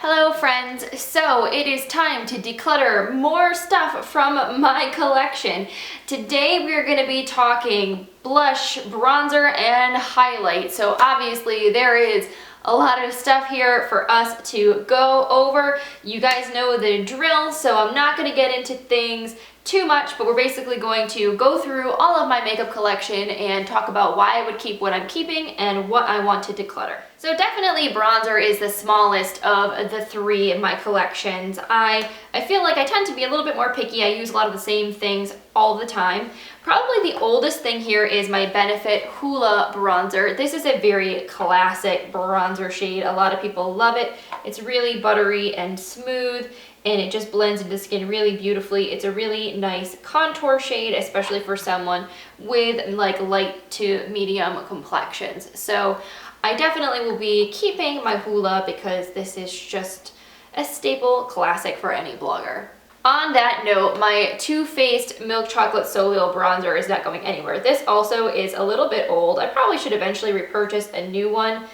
Hello friends, so it is time to declutter more stuff from my collection. Today we are going to be talking blush, bronzer, and highlight. So obviously there is a lot of stuff here for us to go over. You guys know the drill, so I'm not going to get into things too much, but we're basically going to go through all of my makeup collection and talk about why I would keep what I'm keeping and what I want to declutter. So definitely bronzer is the smallest of the three in my collections. I feel like I tend to be a little bit more picky. I use a lot of the same things all the time. Probably the oldest thing here is my Benefit Hoola bronzer. This is a very classic bronzer shade. A lot of people love it. It's really buttery and smooth, and it just blends into the skin really beautifully. It's a really nice contour shade, especially for someone with like light to medium complexions. So I definitely will be keeping my Hoola because this is just a staple classic for any blogger. On that note, my Too Faced Milk Chocolate Soleil bronzer is not going anywhere. This also is a little bit old. I probably should eventually repurchase a new one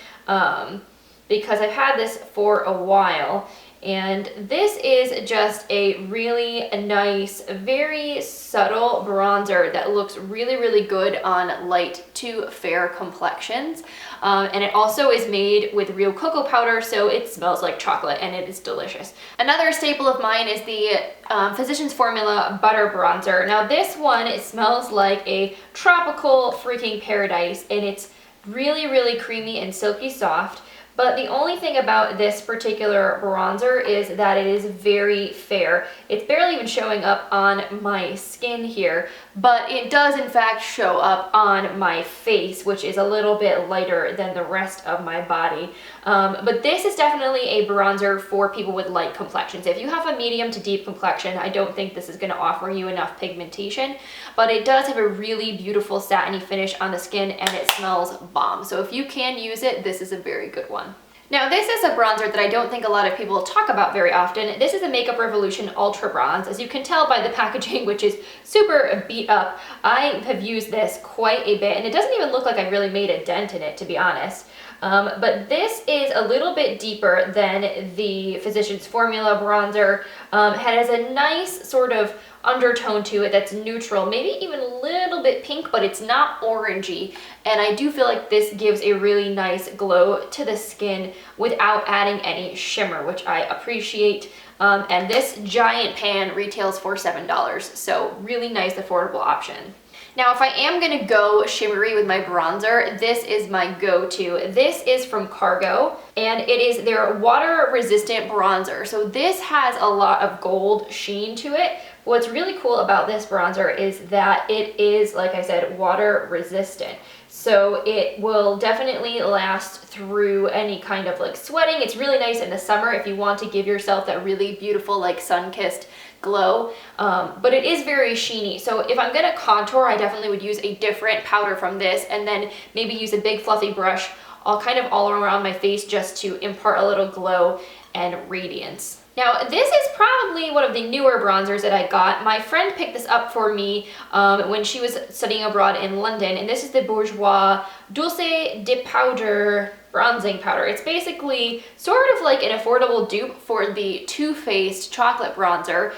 because I've had this for a while. And this is just a really nice, very subtle bronzer that looks really, really good on light to fair complexions. And it also is made with real cocoa powder, so it smells like chocolate and it is delicious. Another staple of mine is the Physicians Formula Butter Bronzer. Now this one, it smells like a tropical freaking paradise, and it's really, really creamy and silky soft. But the only thing about this particular bronzer is that it is very fair. It's barely even showing up on my skin here, but it does in fact show up on my face, which is a little bit lighter than the rest of my body. But this is definitely a bronzer for people with light complexions. If you have a medium to deep complexion, I don't think this is going to offer you enough pigmentation, but it does have a really beautiful satiny finish on the skin and it smells bomb. So if you can use it, this is a very good one. Now this is a bronzer that I don't think a lot of people talk about very often. This is a Makeup Revolution Ultra Bronze. As you can tell by the packaging, which is super beat up, I have used this quite a bit, and it doesn't even look like I really made a dent in it, to be honest. But this is a little bit deeper than the Physicians Formula bronzer. It has a nice sort of undertone to it that's neutral, maybe even a little bit pink, but it's not orangey. And I do feel like this gives a really nice glow to the skin without adding any shimmer, which I appreciate. And this giant pan retails for $7, so really nice, affordable option. Now, if I am gonna go shimmery with my bronzer, this is my go-to. This is from Cargo, and it is their water-resistant bronzer. So this has a lot of gold sheen to it. What's really cool about this bronzer is that it is, like I said, water-resistant. So it will definitely last through any kind of like sweating. It's really nice in the summer if you want to give yourself that really beautiful like sun-kissed glow, but it is very sheeny. So if I'm gonna contour, I definitely would use a different powder from this and then maybe use a big fluffy brush all around my face just to impart a little glow and radiance. Now this is probably one of the newer bronzers that I got. My friend picked this up for me when she was studying abroad in London, and this is the Bourjois Dulce de Powder bronzing powder. It's basically sort of like an affordable dupe for the Too Faced chocolate bronzer.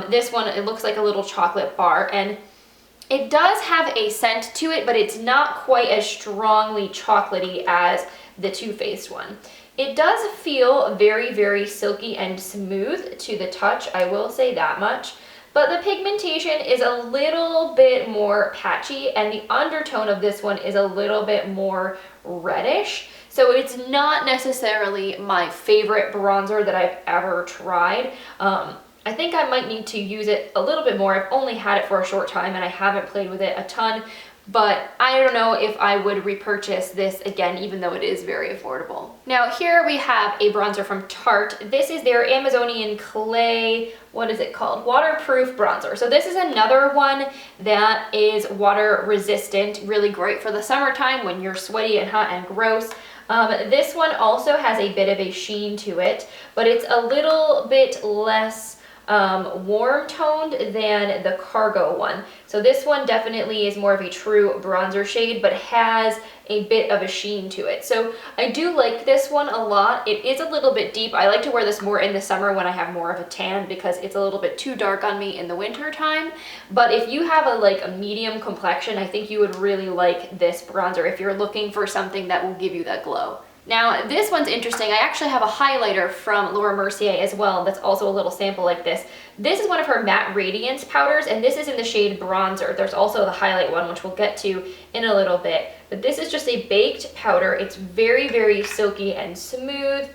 This one, it looks like a little chocolate bar, and it does have a scent to it, but it's not quite as strongly chocolatey as the Too Faced one. It does feel very, very silky and smooth to the touch, I will say that much. But the pigmentation is a little bit more patchy, and the undertone of this one is a little bit more reddish. So it's not necessarily my favorite bronzer that I've ever tried. I think I might need to use it a little bit more. I've only had it for a short time and I haven't played with it a ton, but I don't know if I would repurchase this again, even though it is very affordable. Now here we have a bronzer from Tarte. This is their Amazonian Clay, what is it called? Waterproof bronzer. So this is another one that is water resistant, really great for the summertime when you're sweaty and hot and gross. This one also has a bit of a sheen to it, but it's a little bit less warm toned than the Cargo one. So this one definitely is more of a true bronzer shade, but has a bit of a sheen to it. So I do like this one a lot. It is a little bit deep. I like to wear this more in the summer when I have more of a tan because it's a little bit too dark on me in the winter time. But if you have a medium complexion, I think you would really like this bronzer if you're looking for something that will give you that glow. Now this one's interesting. I actually have a highlighter from Laura Mercier as well that's also a little sample like this. This is one of her matte radiance powders, and this is in the shade bronzer. There's also the highlight one, which we'll get to in a little bit. But this is just a baked powder. It's very, very silky and smooth.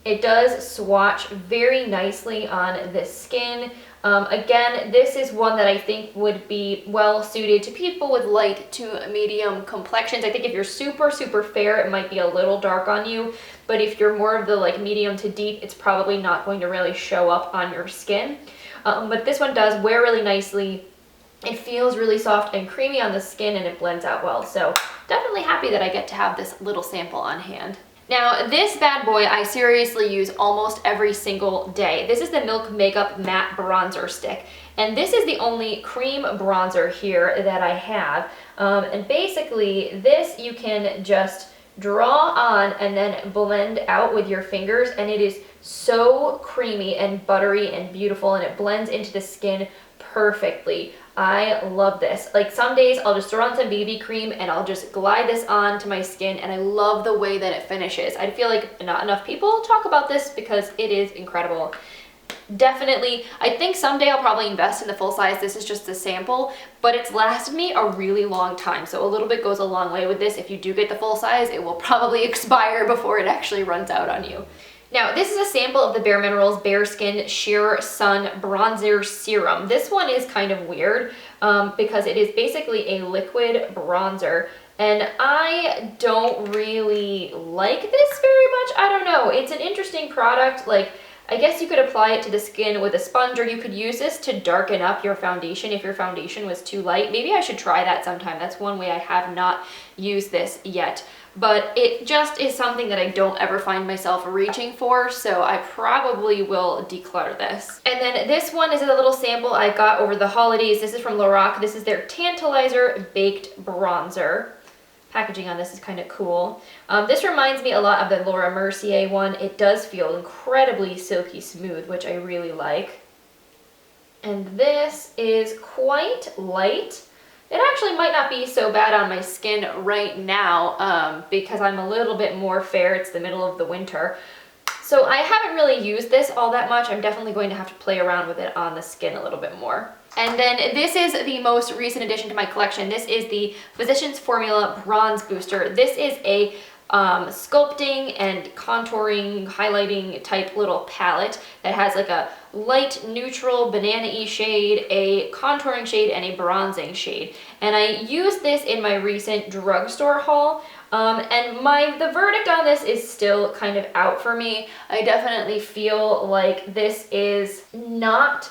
It does swatch very nicely on the skin. Again, this is one that I think would be well suited to people with light to medium complexions. I think if you're super, super fair, it might be a little dark on you. But if you're more of the medium to deep, it's probably not going to really show up on your skin. But this one does wear really nicely. It feels really soft and creamy on the skin, and it blends out well. So definitely happy that I get to have this little sample on hand. Now this bad boy I seriously use almost every single day. This is the Milk Makeup Matte Bronzer Stick, and this is the only cream bronzer here that I have. And basically this you can just draw on and then blend out with your fingers, and it is so creamy and buttery and beautiful, and it blends into the skin perfectly. I love this. Some days I'll just throw on some BB cream and I'll just glide this onto my skin, and I love the way that it finishes. I feel like not enough people talk about this because it is incredible. Definitely, I think someday I'll probably invest in the full size. This is just a sample, but it's lasted me a really long time. So a little bit goes a long way with this. If you do get the full size, it will probably expire before it actually runs out on you. Now, this is a sample of the Bare Minerals Bare Skin Sheer Sun Bronzer Serum. This one is kind of weird because it is basically a liquid bronzer, and I don't really like this very much. I don't know. It's an interesting product. I guess you could apply it to the skin with a sponge, or you could use this to darken up your foundation if your foundation was too light. Maybe I should try that sometime. That's one way I have not used this yet. But it just is something that I don't ever find myself reaching for, so I probably will declutter this. And then this one is a little sample I got over the holidays. This is from Lorac. This is their Tantalizer Baked Bronzer. Packaging on this is kind of cool. This reminds me a lot of the Laura Mercier one. It does feel incredibly silky smooth, which I really like. And this is quite light. It actually might not be so bad on my skin right now because I'm a little bit more fair. It's the middle of the winter. So I haven't really used this all that much. I'm definitely going to have to play around with it on the skin a little bit more. And then this is the most recent addition to my collection. This is the Physicians Formula Bronze Booster. This is a sculpting and contouring, highlighting type little palette that has a light neutral banana-y shade, a contouring shade, and a bronzing shade. And I used this in my recent drugstore haul. And the verdict on this is still kind of out for me. I definitely feel like this is not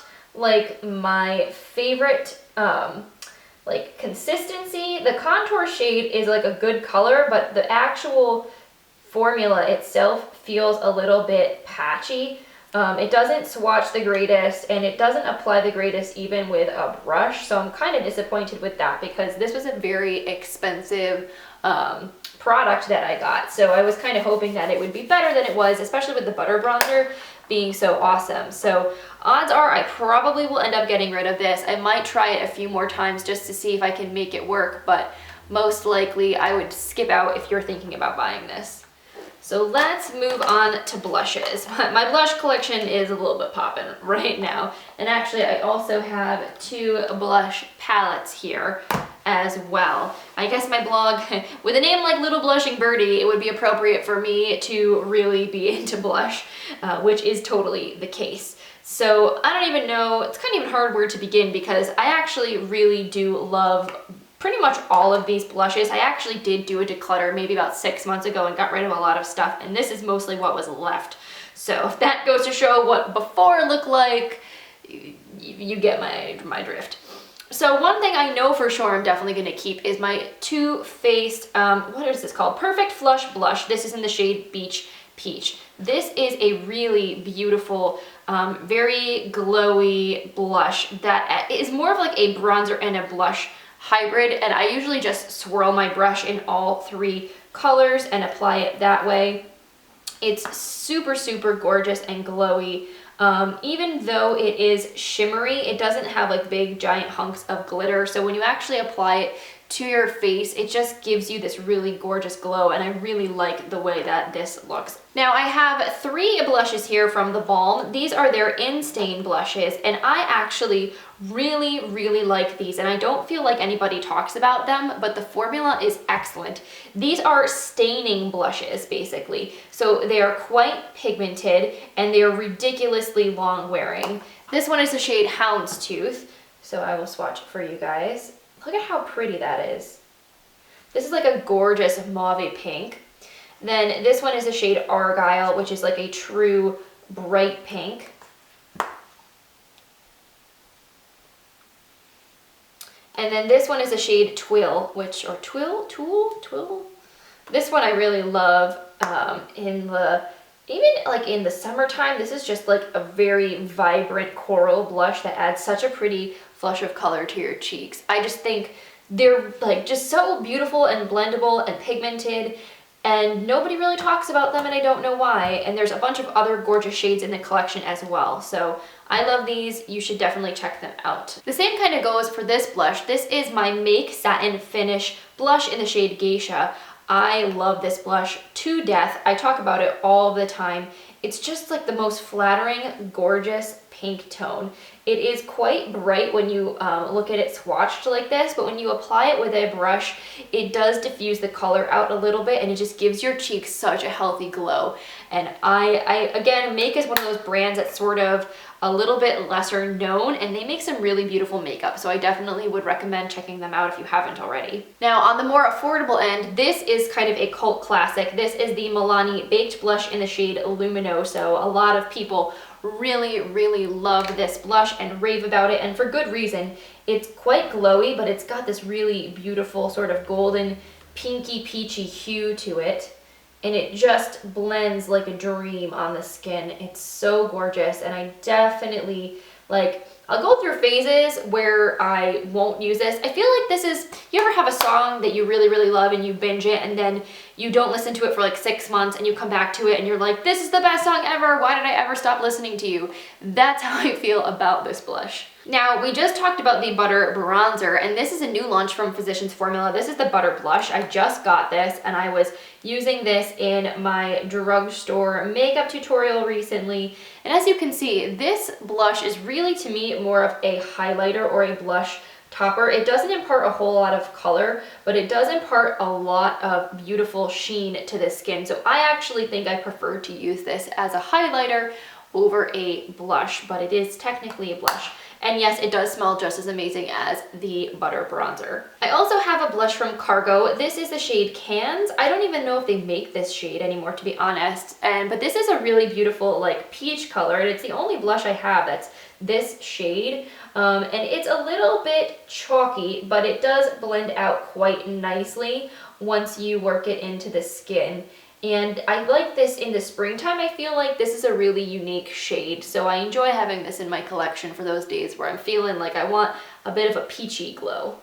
my favorite consistency. The contour shade is a good color, but the actual formula itself feels a little bit patchy. It doesn't swatch the greatest, and it doesn't apply the greatest even with a brush, so I'm kind of disappointed with that because this was a very expensive product that I got. So I was kind of hoping that it would be better than it was, especially with the butter bronzer being so awesome. So odds are I probably will end up getting rid of this. I might try it a few more times just to see if I can make it work, but most likely I would skip out if you're thinking about buying this. So let's move on to blushes. My blush collection is a little bit poppin' right now. And actually I also have 2 blush palettes here as well. I guess my blog, with a name like Little Blushing Birdie, it would be appropriate for me to really be into blush, which is totally the case. So I don't even know, it's kind of even hard where to begin because I actually really do love pretty much all of these blushes. I actually did do a declutter maybe about 6 months ago and got rid of a lot of stuff, and this is mostly what was left. So if that goes to show what before looked like, you get my drift. So one thing I know for sure I'm definitely going to keep is my Too Faced, what is this called? Perfect Flush Blush. This is in the shade Beach Peach. This is a really beautiful, very glowy blush that is more of like a bronzer and a blush hybrid, and I usually just swirl my brush in all three colors and apply it that way. It's super, super gorgeous and glowy. Even though it is shimmery, it doesn't have like big giant hunks of glitter. So when you actually apply it to your face, it just gives you this really gorgeous glow, and I really like the way that this looks. Now I have three blushes here from the Balm. These are their In Stain blushes, and I actually really, really like these, and I don't feel like anybody talks about them, but the formula is excellent. These are staining blushes, basically. So they are quite pigmented, and they are ridiculously long wearing. This one is the shade Houndstooth, so I will swatch it for you guys. Look at how pretty that is. This is like a gorgeous mauve pink. Then this one is the shade Argyle, which is like a true bright pink. And then this one is the shade Twill, Twill. This one I really love even like in the summertime. This is just like a very vibrant coral blush that adds such a pretty flush of color to your cheeks. I just think they're like just so beautiful and blendable and pigmented, and nobody really talks about them, and I don't know why. And there's a bunch of other gorgeous shades in the collection as well. So I love these. You should definitely check them out. The same kind of goes for this blush. This is my Make Satin Finish blush in the shade Geisha. I love this blush to death. I talk about it all the time. It's just like the most flattering, gorgeous pink tone. It is quite bright when you look at it swatched like this, but when you apply it with a brush, it does diffuse the color out a little bit, and it just gives your cheeks such a healthy glow. And I again, Make is one of those brands that's sort of a little bit lesser known, and they make some really beautiful makeup, so I definitely would recommend checking them out if you haven't already. Now on the more affordable end, this is kind of a cult classic. This is the Milani Baked Blush in the shade Luminoso. A lot of people really, really love this blush and rave about it, and for good reason. It's quite glowy, but it's got this really beautiful sort of golden pinky peachy hue to it, and it just blends like a dream on the skin. It's so gorgeous, and I definitely I'll go through phases where I won't use this. I feel like this is, you ever have a song that you really, really love and you binge it, and then you don't listen to it for like 6 months, and you come back to it and you're like, this is the best song ever, why did I ever stop listening to you? That's how I feel about this blush. Now, we just talked about the Butter Bronzer, and this is a new launch from Physicians Formula. This is the Butter Blush. I just got this, and I was using this in my drugstore makeup tutorial recently. And as you can see, this blush is really, to me, more of a highlighter or a blush topper. It doesn't impart a whole lot of color, but it does impart a lot of beautiful sheen to the skin. So I actually think I prefer to use this as a highlighter over a blush, but it is technically a blush. And yes, it does smell just as amazing as the Butter Bronzer. I also have a blush from Cargo. This is the shade Cans. I don't even know if they make this shade anymore, to be honest. But this is a really beautiful like peach color, and it's the only blush I have that's this shade. And it's a little bit chalky, but it does blend out quite nicely once you work it into the skin. And I like this in the springtime. I feel like this is a really unique shade, so I enjoy having this in my collection for those days where I'm feeling like I want a bit of a peachy glow.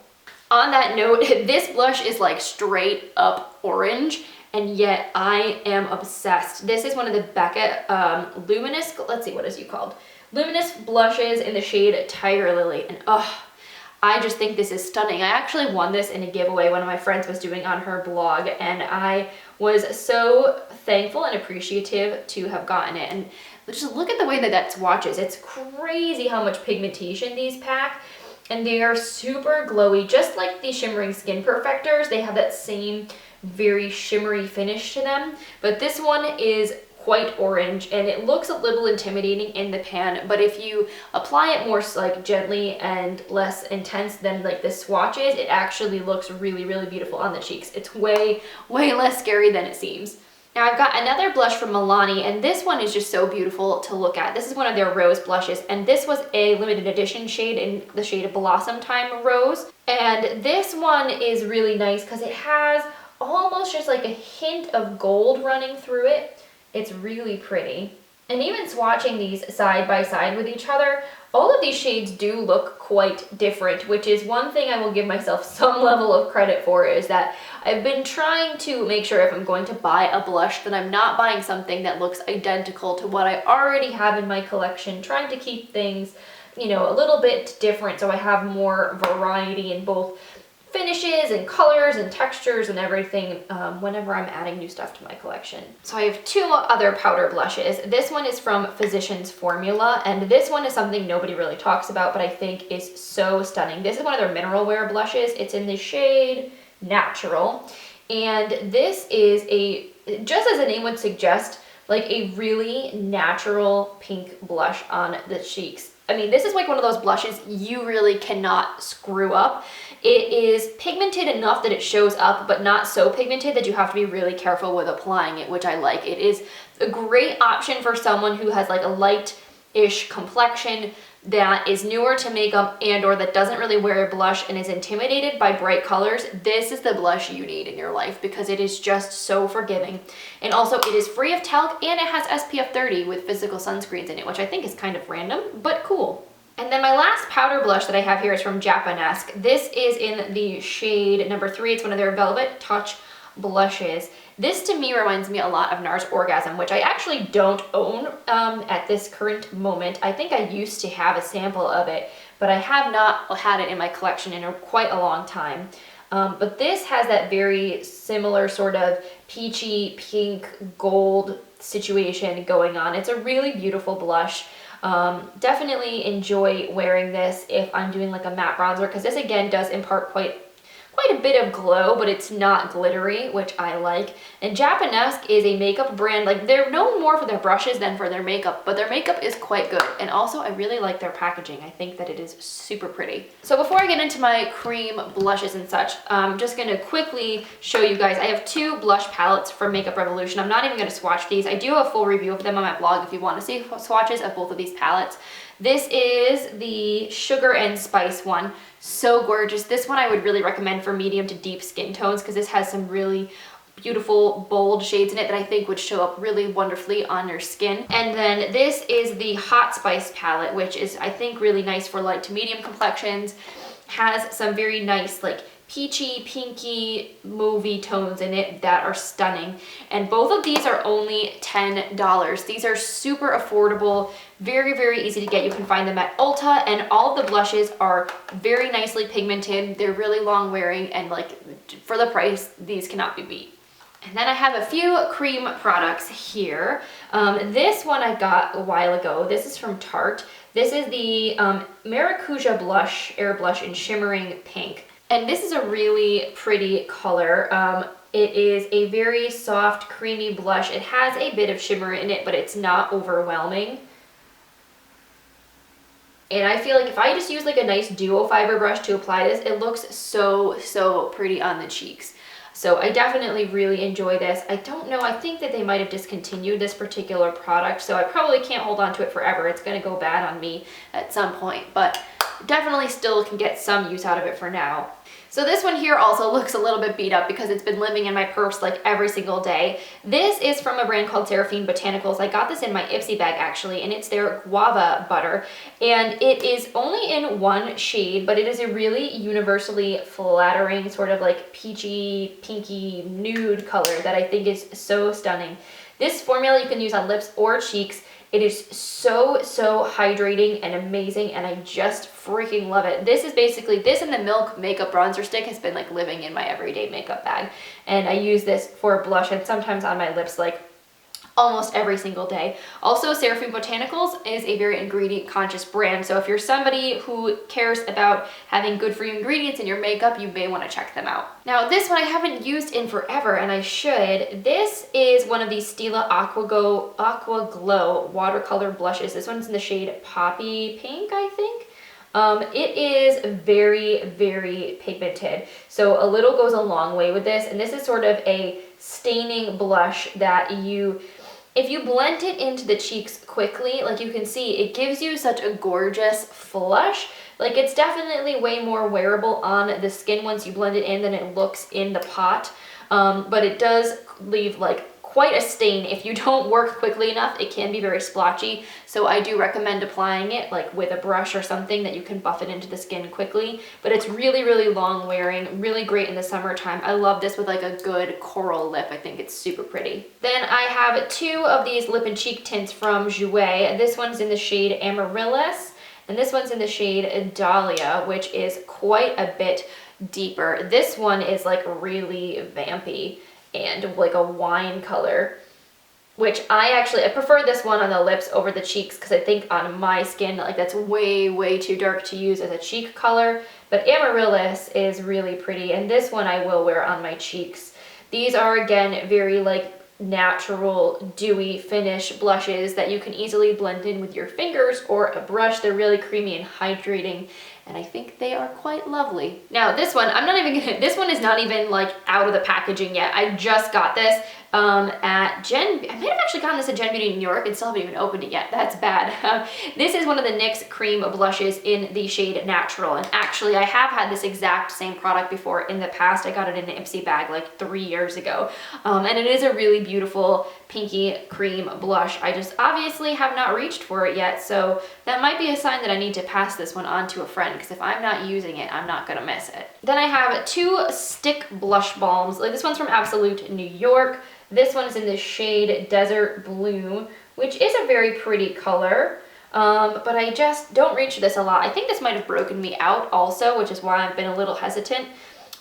On that note, this blush is like straight up orange, and yet I am obsessed. This is one of the Becca Luminous, let's see, what is it called? Luminous blushes in the shade Tiger Lily, and I just think this is stunning. I actually won this in a giveaway one of my friends was doing on her blog, and I was so thankful and appreciative to have gotten it. And just look at the way that that swatches. It's crazy how much pigmentation these pack, and they are super glowy, just like the Shimmering Skin Perfectors. They have that same very shimmery finish to them, but this one is quite orange, and it looks a little intimidating in the pan, but if you apply it more like gently and less intense than like the swatches, it actually looks really, really beautiful on the cheeks. It's way, way less scary than it seems. Now I've got another blush from Milani, and this one is just so beautiful to look at. This is one of their rose blushes, and this was a limited edition shade in the shade Blossom Time Rose. And this one is really nice because it has almost just like a hint of gold running through it. It's really pretty. And even swatching these side by side with each other, all of these shades do look quite different, which is one thing I will give myself some level of credit for, is that I've been trying to make sure if I'm going to buy a blush that I'm not buying something that looks identical to what I already have in my collection, trying to keep things, you know, a little bit different so I have more variety in both finishes and colors and textures and everything whenever I'm adding new stuff to my collection. So I have two other powder blushes. This one is from Physicians Formula, and this one is something nobody really talks about, but I think is so stunning. This is one of their mineral wear blushes. It's in the shade Natural, and this is a, just as the name would suggest, like a really natural pink blush on the cheeks. I mean, this is like one of those blushes you really cannot screw up. It is pigmented enough that it shows up, but not so pigmented that you have to be really careful with applying it, which I like. It is a great option for someone who has like a light-ish complexion, that is newer to makeup and or that doesn't really wear a blush and is intimidated by bright colors. This is the blush you need in your life because it is just so forgiving. And also it is free of talc and it has SPF 30 with physical sunscreens in it, which I think is kind of random, but cool. And then my last powder blush that I have here is from Japanesque. This is in the shade number 3. It's one of their Velvet Touch blushes. This to me reminds me a lot of NARS Orgasm, which I actually don't own at this current moment. I think I used to have a sample of it, but I have not had it in my collection in quite a long time. But this has that very similar sort of peachy pink gold situation going on. It's a really beautiful blush. Definitely enjoy wearing this if I'm doing like a matte bronzer, because this again does impart quite a bit of glow, but it's not glittery, which I like. And Japanesque is a makeup brand, like they're known more for their brushes than for their makeup, but their makeup is quite good. And also I really like their packaging. I think that it is super pretty. So before I get into my cream blushes and such, I'm just gonna quickly show you guys, I have two blush palettes from Makeup Revolution. I'm not even gonna swatch these. I do have a full review of them on my blog if you wanna see swatches of both of these palettes. This is the Sugar and Spice one. So gorgeous. This one I would really recommend for medium to deep skin tones because this has some really beautiful bold shades in it that I think would show up really wonderfully on your skin. And then this is the Hot Spice palette, which is I think really nice for light to medium complexions. Has some very nice like peachy, pinky, mauvey tones in it that are stunning. And both of these are only $10. These are super affordable, very, very easy to get. You can find them at Ulta, and all of the blushes are very nicely pigmented. They're really long wearing, and like for the price, these cannot be beat. And then I have a few cream products here. This one I got a while ago. This is from Tarte. This is the Maracuja Blush, Air Blush in Shimmering Pink. And this is a really pretty color. It is a very soft, creamy blush. It has a bit of shimmer in it, but it's not overwhelming. And I feel like if I just use like a nice duo fiber brush to apply this, it looks so, so pretty on the cheeks. So I definitely really enjoy this. I don't know, I think that they might have discontinued this particular product, so I probably can't hold on to it forever. It's gonna go bad on me at some point, but definitely still can get some use out of it for now. So this one here also looks a little bit beat up because it's been living in my purse like every single day. This is from a brand called Seraphine Botanicals. I got this in my Ipsy bag actually, and it's their Guava Butter. And it is only in one shade, but it is a really universally flattering sort of like peachy, pinky, nude color that I think is so stunning. This formula you can use on lips or cheeks. It is so, so hydrating and amazing, and I just freaking love it. This is basically, this and the Milk Makeup Bronzer Stick has been like living in my everyday makeup bag. And I use this for blush and sometimes on my lips like almost every single day. Also, Seraphine Botanicals is a very ingredient conscious brand, so if you're somebody who cares about having good for you ingredients in your makeup, you may want to check them out. Now this one I haven't used in forever, and I should. This is one of these Stila Aqua Glow watercolor blushes. This one's in the shade Poppy Pink, I think. It is very, very pigmented, so a little goes a long way with this, and this is sort of a staining blush that if you blend it into the cheeks quickly, like you can see, it gives you such a gorgeous flush. Like it's definitely way more wearable on the skin once you blend it in than it looks in the pot, but it does leave like quite a stain. If you don't work quickly enough, it can be very splotchy. So I do recommend applying it like with a brush or something that you can buff it into the skin quickly. But it's really, really long wearing, really great in the summertime. I love this with like a good coral lip. I think it's super pretty. Then I have two of these lip and cheek tints from Jouer. This one's in the shade Amaryllis, and this one's in the shade Dahlia, which is quite a bit deeper. This one is like really vampy and like a wine color, which I prefer this one on the lips over the cheeks because I think on my skin, like that's way, way too dark to use as a cheek color. But Amaryllis is really pretty, and this one I will wear on my cheeks. These are, again, very like natural, dewy finish blushes that you can easily blend in with your fingers or a brush. They're really creamy and hydrating, and I think they are quite lovely. Now this one, this one is not even like out of the packaging yet. I just got this at I might have actually gotten this at Gen Beauty New York and still haven't even opened it yet. That's bad. This is one of the NYX cream blushes in the shade Natural, and actually I have had this exact same product before in the past. I got it in an Ipsy bag like 3 years ago, and it is a really beautiful pinky cream blush. I just obviously have not reached for it yet, so that might be a sign that I need to pass this one on to a friend, because if I'm not using it, I'm not gonna miss it. Then I have two stick blush balms. Like this one's from Absolute New York. This one is in the shade Desert Bloom, which is a very pretty color, but I just don't reach this a lot. I think this might have broken me out also, which is why I've been a little hesitant.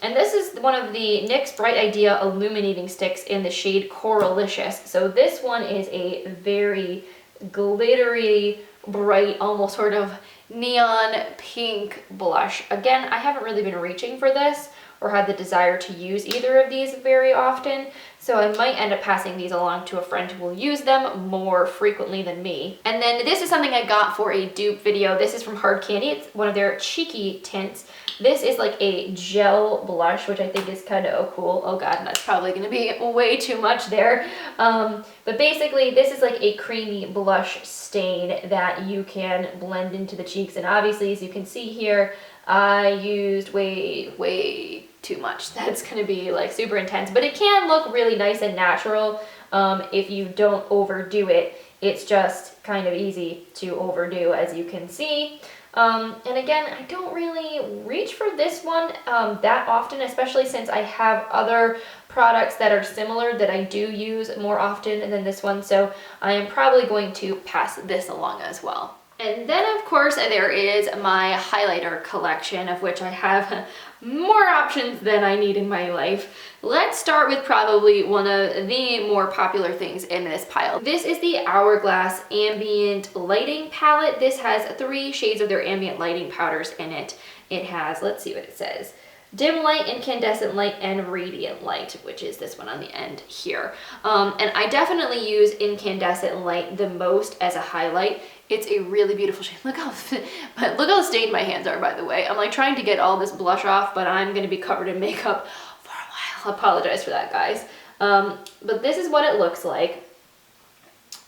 And this is one of the NYX Bright Idea Illuminating Sticks in the shade Coralicious. So this one is a very glittery, bright, almost sort of neon pink blush. Again, I haven't really been reaching for this or had the desire to use either of these very often, so I might end up passing these along to a friend who will use them more frequently than me. And then this is something I got for a dupe video. This is from Hard Candy. It's one of their cheeky tints. This is like a gel blush, which I think is kind of cool. Oh god, that's probably going to be way too much there. But basically, this is like a creamy blush stain that you can blend into the cheeks. And obviously, as you can see here, I used way too much. That's going to be like super intense, but it can look really nice and natural if you don't overdo it. It's just kind of easy to overdo, as you can see. And again, I don't really reach for this one that often, especially since I have other products that are similar that I do use more often than this one, so I am probably going to pass this along as well. And then, of course, there is my highlighter collection, of which I have more options than I need in my life. Let's start with probably one of the more popular things in this pile. This is the Hourglass Ambient Lighting Palette. This has 3 shades of their ambient lighting powders in it. It has, let's see what it says, Dim Light, Incandescent Light, and Radiant Light, which is this one on the end here. And I definitely use Incandescent Light the most as a highlight. It's a really beautiful shade. Look how stained my hands are, by the way. I'm like trying to get all this blush off, but I'm gonna be covered in makeup for a while. I apologize for that, guys. But this is what it looks like.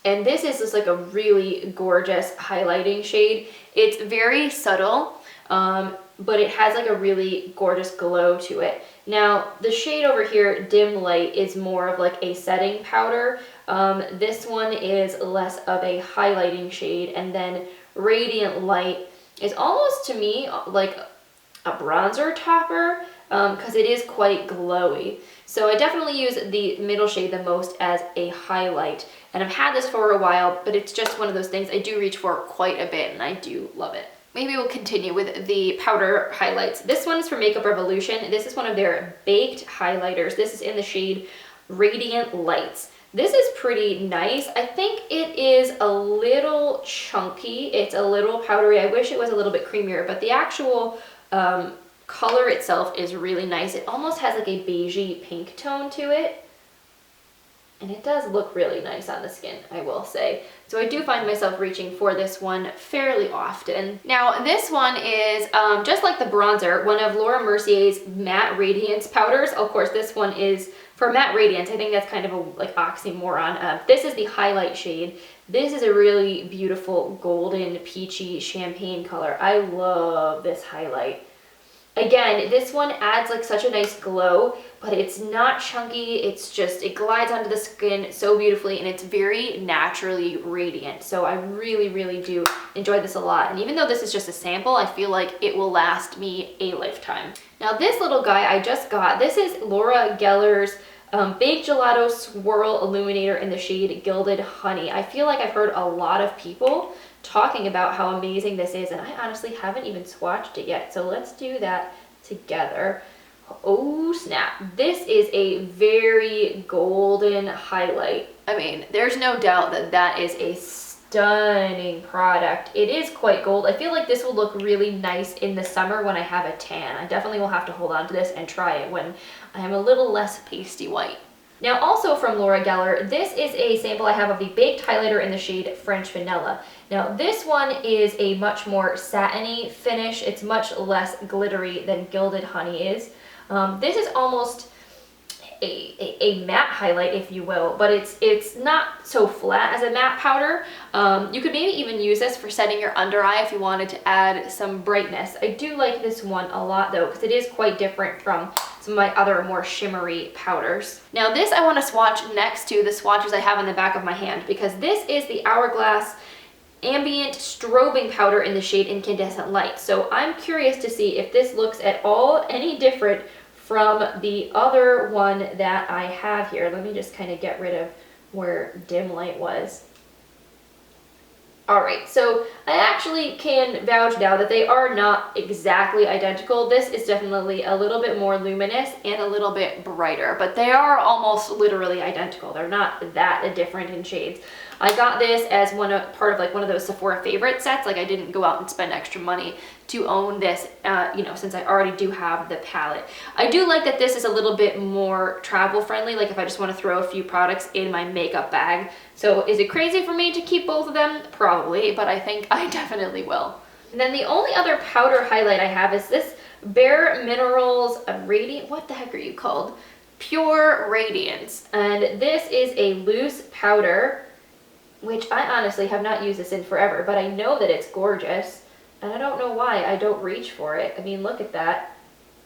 And this is just like a really gorgeous highlighting shade. It's very subtle, but it has like a really gorgeous glow to it. Now, the shade over here, Dim Light, is more of like a setting powder. This one is less of a highlighting shade, and then Radiant Light is almost, to me, like a bronzer topper, because it is quite glowy. So I definitely use the middle shade the most as a highlight, and I've had this for a while, but it's just one of those things I do reach for quite a bit, and I do love it. Maybe we'll continue with the powder highlights. This one is from Makeup Revolution. This is one of their baked highlighters. This is in the shade Radiant Lights. This is pretty nice. I think it is a little chunky. It's a little powdery. I wish it was a little bit creamier, but the actual color itself is really nice. It almost has like a beigey pink tone to it. And it does look really nice on the skin, I will say. So I do find myself reaching for this one fairly often. Now, this one is, just like the bronzer, one of Laura Mercier's Matte Radiance powders. Of course, this one is for Matte Radiance. I think that's kind of a like oxymoron. This is the highlight shade. This is a really beautiful golden peachy champagne color. I love this highlight. Again, this one adds like such a nice glow, but it's not chunky. It's just, it glides onto the skin so beautifully, and it's very naturally radiant. So I really, really do enjoy this a lot. And even though this is just a sample, I feel like it will last me a lifetime. Now this little guy I just got, this is Laura Geller's Baked Gelato Swirl Illuminator in the shade Gilded Honey. I feel like I've heard a lot of people talking about how amazing this is, and I honestly haven't even swatched it yet. So let's do that together. Oh snap. This is a very golden highlight. I mean, there's no doubt that that is a stunning product. It is quite gold. I feel like this will look really nice in the summer when I have a tan. I definitely will have to hold on to this and try it when I am a little less pasty white. Now also from Laura Geller, this is a sample I have of the Baked Highlighter in the shade French Vanilla. Now this one is a much more satiny finish. It's much less glittery than Gilded Honey is. This is almost a matte highlight, if you will, but it's not so flat as a matte powder. You could maybe even use this for setting your under eye if you wanted to add some brightness. I do like this one a lot though, because it is quite different from some of my other more shimmery powders. Now this I want to swatch next to the swatches I have on the back of my hand, because this is the Hourglass Ambient Strobing Powder in the shade Incandescent Light. So I'm curious to see if this looks at all any different from the other one that I have here. Let me just kind of get rid of where dim light was. Alright, so I actually can vouch now that they are not exactly identical. This is definitely a little bit more luminous and a little bit brighter, but they are almost literally identical. They're not that different in shades. I got this as part of like one of those Sephora favorite sets. Like I didn't go out and spend extra money to own this, you know, since I already do have the palette. I do like that this is a little bit more travel friendly, like if I just want to throw a few products in my makeup bag. So is it crazy for me to keep both of them? Probably, but I think I definitely will. And then the only other powder highlight I have is this Bare Minerals Radiant, what the heck are you called? Pure Radiance. And this is a loose powder, which I honestly have not used this in forever, but I know that it's gorgeous, and I don't know why I don't reach for it. I mean, look at that.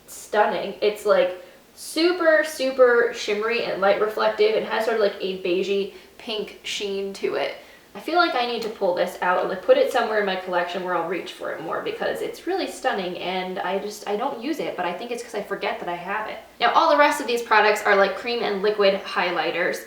It's stunning. It's like super, super shimmery and light reflective. It has sort of like a beigey pink sheen to it. I feel like I need to pull this out and like put it somewhere in my collection where I'll reach for it more, because it's really stunning, and I don't use it, but I think it's because I forget that I have it. Now all the rest of these products are like cream and liquid highlighters.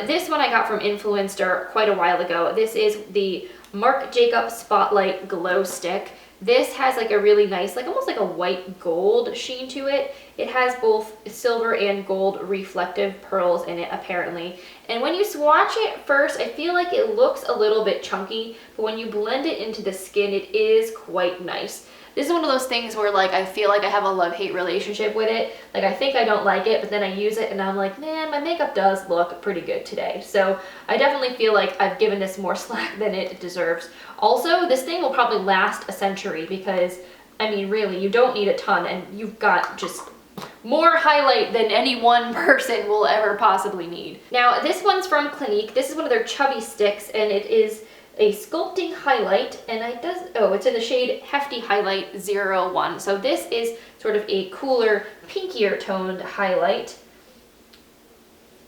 This one I got from Influenster quite a while ago. This is the Marc Jacobs Spotlight Glow Stick. This has like a really nice, like almost like a white gold sheen to it. It has both silver and gold reflective pearls in it apparently. And when you swatch it first, I feel like it looks a little bit chunky, but when you blend it into the skin, it is quite nice. This is one of those things where like I feel like I have a love-hate relationship with it. Like I think I don't like it, but then I use it and I'm like, man, my makeup does look pretty good today. So I definitely feel like I've given this more slack than it deserves. Also, this thing will probably last a century, because I mean really, you don't need a ton, and you've got just more highlight than any one person will ever possibly need. Now this one's from Clinique. This is one of their chubby sticks, and it is a sculpting highlight, and it's in the shade Hefty Highlight 01. So this is sort of a cooler, pinkier toned highlight.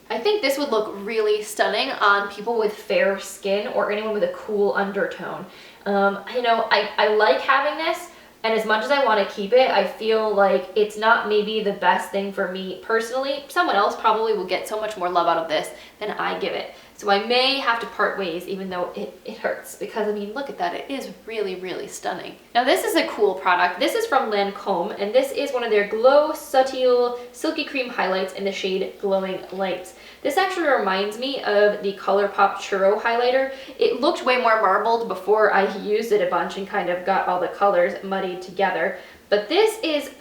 I think this would look really stunning on people with fair skin or anyone with a cool undertone. You know, I like having this, and as much as I want to keep it, I feel like it's not maybe the best thing for me personally. Someone else probably will get so much more love out of this than I give it. So I may have to part ways, even though it hurts, because I mean, look at that. It is really, really stunning. Now this is a cool product. This is from Lancome, and this is one of their Glow Subtle Silky Cream highlights in the shade Glowing Lights. This actually reminds me of the ColourPop Churro highlighter. It looked way more marbled before I used it a bunch and kind of got all the colors muddied together. But this is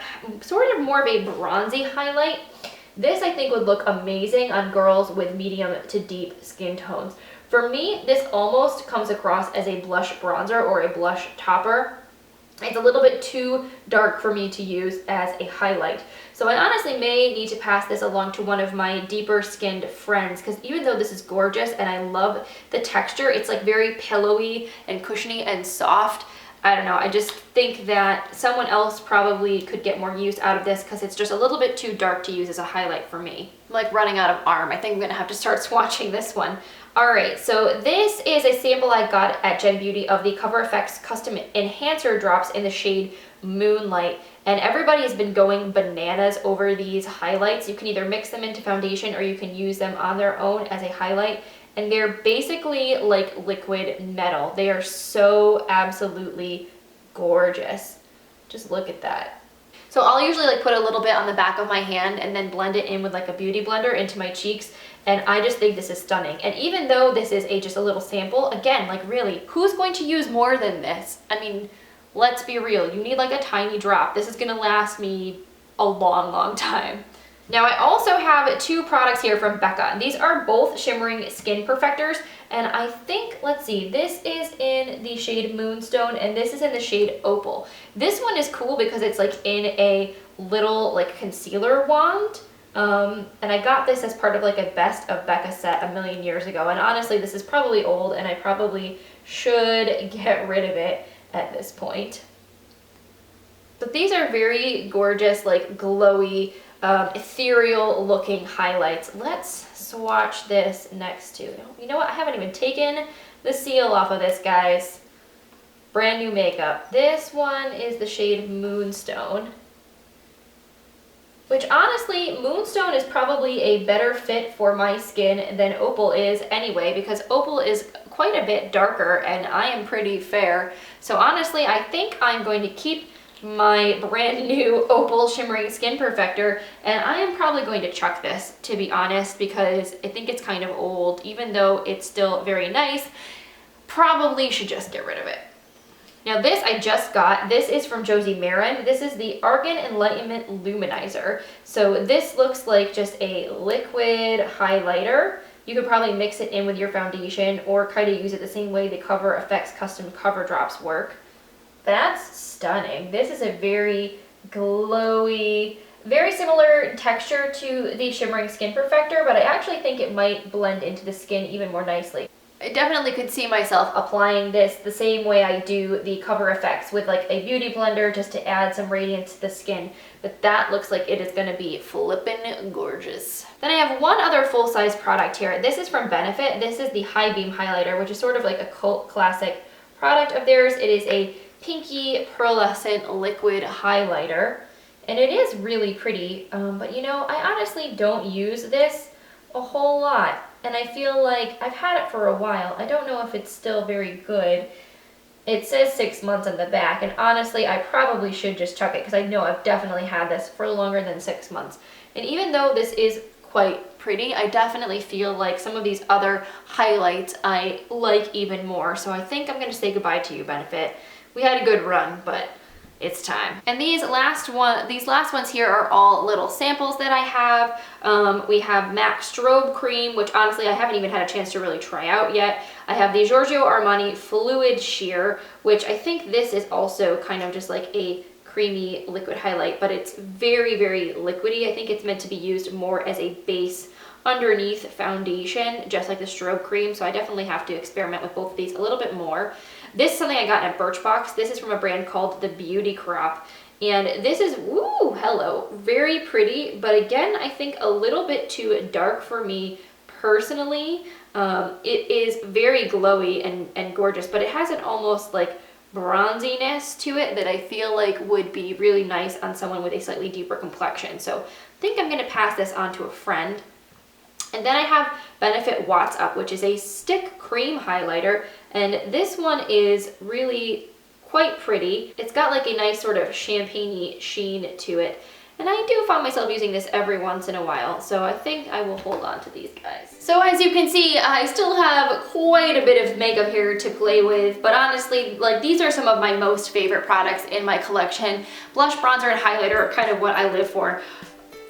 sort of more of a bronzy highlight. This I think would look amazing on girls with medium to deep skin tones. For me, this almost comes across as a blush bronzer or a blush topper. It's a little bit too dark for me to use as a highlight. So I honestly may need to pass this along to one of my deeper skinned friends, because even though this is gorgeous and I love the texture, it's like very pillowy and cushiony and soft, I don't know, I just think that someone else probably could get more use out of this because it's just a little bit too dark to use as a highlight for me. I'm like running out of arm. I think I'm gonna have to start swatching this one. All right, so this is a sample I got at Gen Beauty of the Cover FX Custom Enhancer Drops in the shade Moonlight. And everybody has been going bananas over these highlights. You can either mix them into foundation or you can use them on their own as a highlight. And they're basically like liquid metal. They are so absolutely gorgeous. Just look at that. So I'll usually like put a little bit on the back of my hand and then blend it in with like a beauty blender into my cheeks. And I just think this is stunning. And even though this is just a little sample, again, like really, who's going to use more than this? I mean, let's be real. You need like a tiny drop. This is gonna last me a long, long time. Now I also have two products here from Becca. These are both shimmering skin perfectors, and I think, let's see, this is in the shade Moonstone and this is in the shade Opal. This one is cool because it's like in a little like concealer wand, and I got this as part of like a Best of Becca set a million years ago, and honestly this is probably old and I probably should get rid of it at this point. But these are very gorgeous, like glowy, ethereal looking highlights. Let's swatch this next to, you know what, I haven't even taken the seal off of this, guys. Brand new makeup. This one is the shade Moonstone, which honestly, Moonstone is probably a better fit for my skin than Opal is anyway, because Opal is quite a bit darker and I am pretty fair. So honestly, I think I'm going to keep my brand new Opal Shimmering Skin Perfector, and I am probably going to chuck this, to be honest, because I think it's kind of old. Even though it's still very nice, probably should just get rid of it. Now this I just got. This is from Josie Maran. This is the Argan Enlightenment Luminizer. So this looks like just a liquid highlighter. You could probably mix it in with your foundation or kind of use it the same way the Cover FX Custom Cover Drops work. That's stunning. This is a very glowy, very similar texture to the Shimmering Skin Perfector, but I actually think it might blend into the skin even more nicely. I definitely could see myself applying this the same way I do the Cover FX with like a beauty blender just to add some radiance to the skin, but that looks like it is going to be flippin' gorgeous. Then I have one other full-size product here. This is from Benefit. This is the High Beam Highlighter, which is sort of like a cult classic product of theirs. It is a pinky pearlescent liquid highlighter, and it is really pretty, but you know, I honestly don't use this a whole lot, and I feel like I've had it for a while. I don't know if it's still very good. It says 6 months on the back, and honestly I probably should just chuck it because I know I've definitely had this for longer than 6 months. And even though this is quite pretty, I definitely feel like some of these other highlights I like even more, so I think I'm going to say goodbye to you, Benefit. We had a good run, but it's time. And these last ones here are all little samples that I have. We have MAC Strobe Cream, which honestly I haven't even had a chance to really try out yet. I have the Giorgio Armani Fluid Sheer, which I think this is also kind of just like a creamy liquid highlight, but it's very, very liquidy. I think it's meant to be used more as a base underneath foundation, just like the Strobe Cream, so I definitely have to experiment with both of these a little bit more. This is something I got in a Birchbox. This is from a brand called the Beauty Crop, and this is, woo, hello, very pretty, but again, I think a little bit too dark for me personally. It is very glowy and gorgeous, but it has an almost like bronziness to it that I feel like would be really nice on someone with a slightly deeper complexion. So I think I'm gonna pass this on to a friend. And then I have Benefit Watts Up, which is a stick cream highlighter, and this one is really quite pretty. It's got like a nice sort of champagne-y sheen to it, and I do find myself using this every once in a while, so I think I will hold on to these guys. So as you can see, I still have quite a bit of makeup here to play with, but honestly, like, these are some of my most favorite products in my collection. Blush, bronzer, and highlighter are kind of what I live for.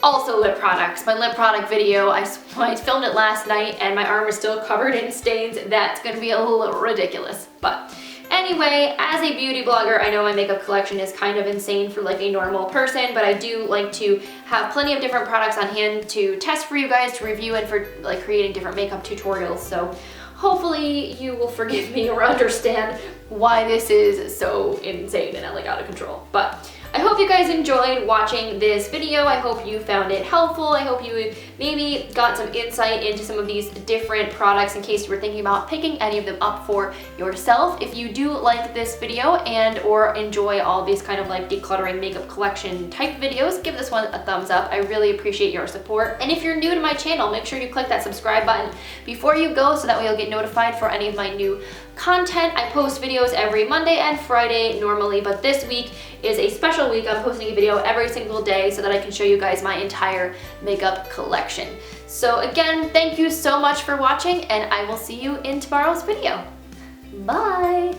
Also lip products. My lip product video, I filmed it last night and my arm is still covered in stains. That's gonna be a little ridiculous. But anyway, as a beauty blogger, I know my makeup collection is kind of insane for like a normal person, but I do like to have plenty of different products on hand to test for you guys, to review, and for like creating different makeup tutorials. So hopefully you will forgive me or understand why this is so insane and like out of control. But I hope you guys enjoyed watching this video. I hope you found it helpful. I hope you maybe got some insight into some of these different products in case you were thinking about picking any of them up for yourself. If you do like this video and or enjoy all these kind of like decluttering makeup collection type videos, give this one a thumbs up. I really appreciate your support. And if you're new to my channel, make sure you click that subscribe button before you go so that way you'll get notified for any of my new content. I post videos every Monday and Friday normally, but this week is a special week. I'm posting a video every single day so that I can show you guys my entire makeup collection. So again, thank you so much for watching, and I will see you in tomorrow's video. Bye!